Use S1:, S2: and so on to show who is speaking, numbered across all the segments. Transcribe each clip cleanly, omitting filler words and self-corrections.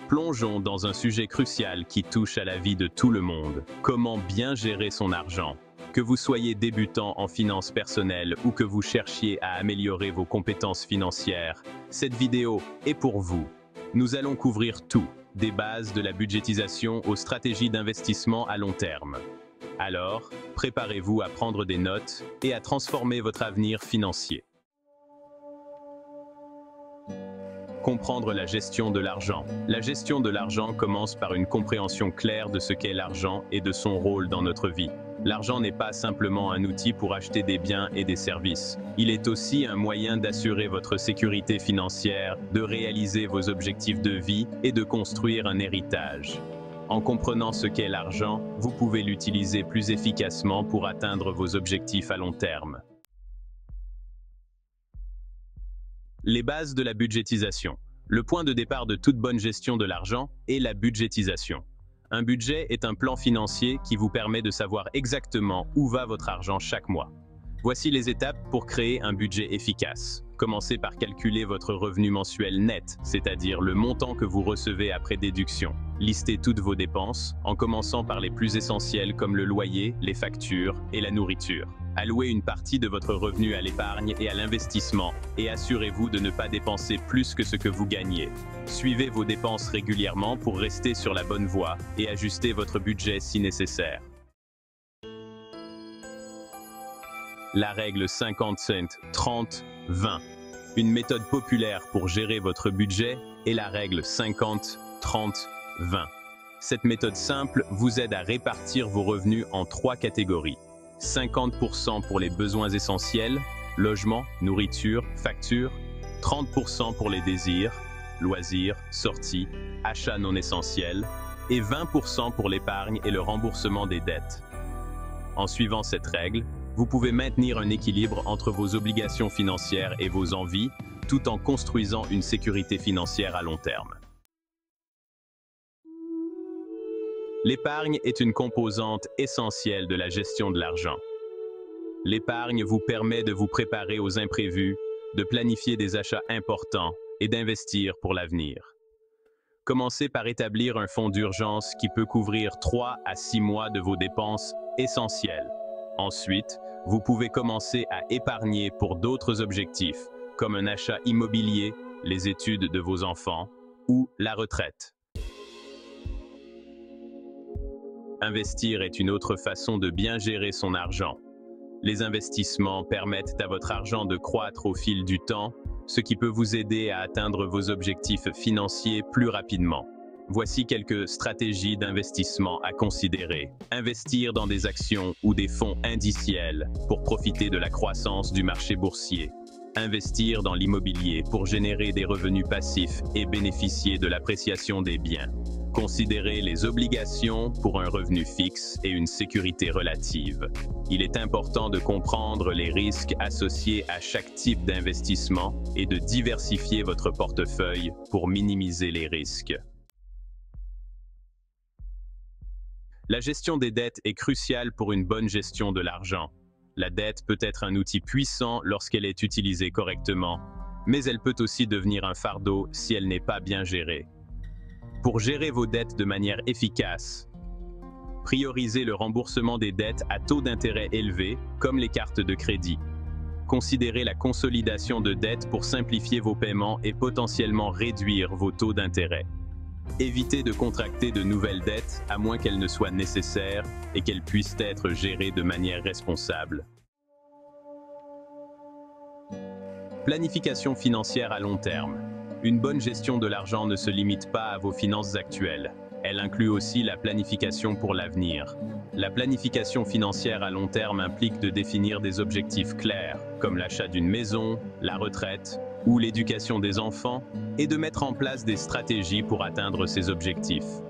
S1: Plongeons dans un sujet crucial qui touche à la vie de tout le monde. Comment bien gérer son argent? Que vous soyez débutant en finances personnelles ou que vous cherchiez à améliorer vos compétences financières, cette vidéo est pour vous. Nous allons couvrir tout, des bases de la budgétisation aux stratégies d'investissement à long terme. Alors, préparez-vous à prendre des notes et à transformer votre avenir financier. Comprendre la gestion de l'argent. La gestion de l'argent commence par une compréhension claire de ce qu'est l'argent et de son rôle dans notre vie. L'argent n'est pas simplement un outil pour acheter des biens et des services. Il est aussi un moyen d'assurer votre sécurité financière, de réaliser vos objectifs de vie et de construire un héritage. En comprenant ce qu'est l'argent, vous pouvez l'utiliser plus efficacement pour atteindre vos objectifs à long terme. Les bases de la budgétisation. Le point de départ de toute bonne gestion de l'argent est la budgétisation. Un budget est un plan financier qui vous permet de savoir exactement où va votre argent chaque mois. Voici les étapes pour créer un budget efficace. Commencez par calculer votre revenu mensuel net, c'est-à-dire le montant que vous recevez après déduction. Listez toutes vos dépenses, en commençant par les plus essentielles comme le loyer, les factures et la nourriture. Allouez une partie de votre revenu à l'épargne et à l'investissement et assurez-vous de ne pas dépenser plus que ce que vous gagnez. Suivez vos dépenses régulièrement pour rester sur la bonne voie et ajustez votre budget si nécessaire. La règle 50-30-20. Une méthode populaire pour gérer votre budget est la règle 50-30-20. Cette méthode simple vous aide à répartir vos revenus en 3 catégories. 50% pour les besoins essentiels, logement, nourriture, factures, 30% pour les désirs, loisirs, sorties, achats non essentiels, et 20% pour l'épargne et le remboursement des dettes. En suivant cette règle, vous pouvez maintenir un équilibre entre vos obligations financières et vos envies, tout en construisant une sécurité financière à long terme. L'épargne est une composante essentielle de la gestion de l'argent. L'épargne vous permet de vous préparer aux imprévus, de planifier des achats importants et d'investir pour l'avenir. Commencez par établir un fonds d'urgence qui peut couvrir 3 à 6 mois de vos dépenses essentielles. Ensuite, vous pouvez commencer à épargner pour d'autres objectifs, comme un achat immobilier, les études de vos enfants ou la retraite. Investir est une autre façon de bien gérer son argent. Les investissements permettent à votre argent de croître au fil du temps, ce qui peut vous aider à atteindre vos objectifs financiers plus rapidement. Voici quelques stratégies d'investissement à considérer. Investir dans des actions ou des fonds indiciels pour profiter de la croissance du marché boursier. Investir dans l'immobilier pour générer des revenus passifs et bénéficier de l'appréciation des biens. Considérez les obligations pour un revenu fixe et une sécurité relative. Il est important de comprendre les risques associés à chaque type d'investissement et de diversifier votre portefeuille pour minimiser les risques. La gestion des dettes est cruciale pour une bonne gestion de l'argent. La dette peut être un outil puissant lorsqu'elle est utilisée correctement, mais elle peut aussi devenir un fardeau si elle n'est pas bien gérée. Pour gérer vos dettes de manière efficace, priorisez le remboursement des dettes à taux d'intérêt élevés, comme les cartes de crédit. Considérez la consolidation de dettes pour simplifier vos paiements et potentiellement réduire vos taux d'intérêt. Évitez de contracter de nouvelles dettes à moins qu'elles ne soient nécessaires et qu'elles puissent être gérées de manière responsable. Planification financière à long terme. Une bonne gestion de l'argent ne se limite pas à vos finances actuelles. Elle inclut aussi la planification pour l'avenir. La planification financière à long terme implique de définir des objectifs clairs, comme l'achat d'une maison, la retraite ou l'éducation des enfants, et de mettre en place des stratégies pour atteindre ces objectifs.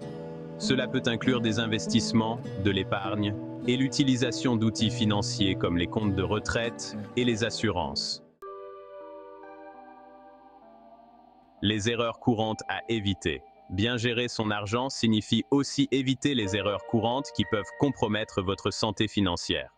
S1: Cela peut inclure des investissements, de l'épargne et l'utilisation d'outils financiers comme les comptes de retraite et les assurances. Les erreurs courantes à éviter. Bien gérer son argent signifie aussi éviter les erreurs courantes qui peuvent compromettre votre santé financière.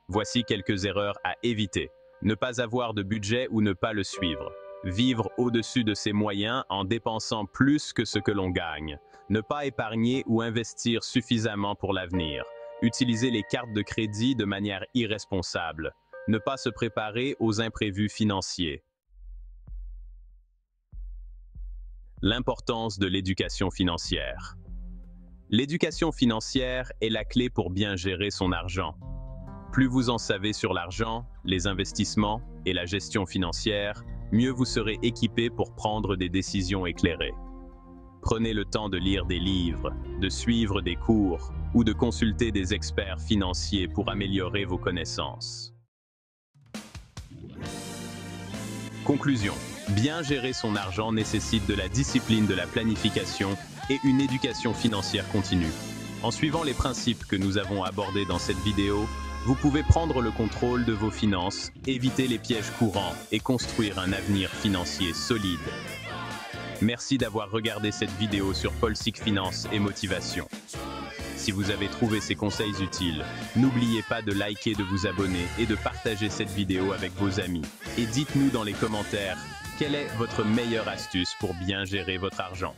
S1: Voici quelques erreurs à éviter. Ne pas avoir de budget ou ne pas le suivre. Vivre au-dessus de ses moyens en dépensant plus que ce que l'on gagne. Ne pas épargner ou investir suffisamment pour l'avenir. Utiliser les cartes de crédit de manière irresponsable. Ne pas se préparer aux imprévus financiers. L'importance de l'éducation financière. L'éducation financière est la clé pour bien gérer son argent. Plus vous en savez sur l'argent, les investissements et la gestion financière, mieux vous serez équipé pour prendre des décisions éclairées. Prenez le temps de lire des livres, de suivre des cours ou de consulter des experts financiers pour améliorer vos connaissances. Conclusion. Bien gérer son argent nécessite de la discipline, de la planification et une éducation financière continue. En suivant les principes que nous avons abordés dans cette vidéo, vous pouvez prendre le contrôle de vos finances, éviter les pièges courants et construire un avenir financier solide. Merci d'avoir regardé cette vidéo sur Polsik Finance et Motivation. Si vous avez trouvé ces conseils utiles, n'oubliez pas de liker, de vous abonner et de partager cette vidéo avec vos amis. Et dites-nous dans les commentaires, quelle est votre meilleure astuce pour bien gérer votre argent ?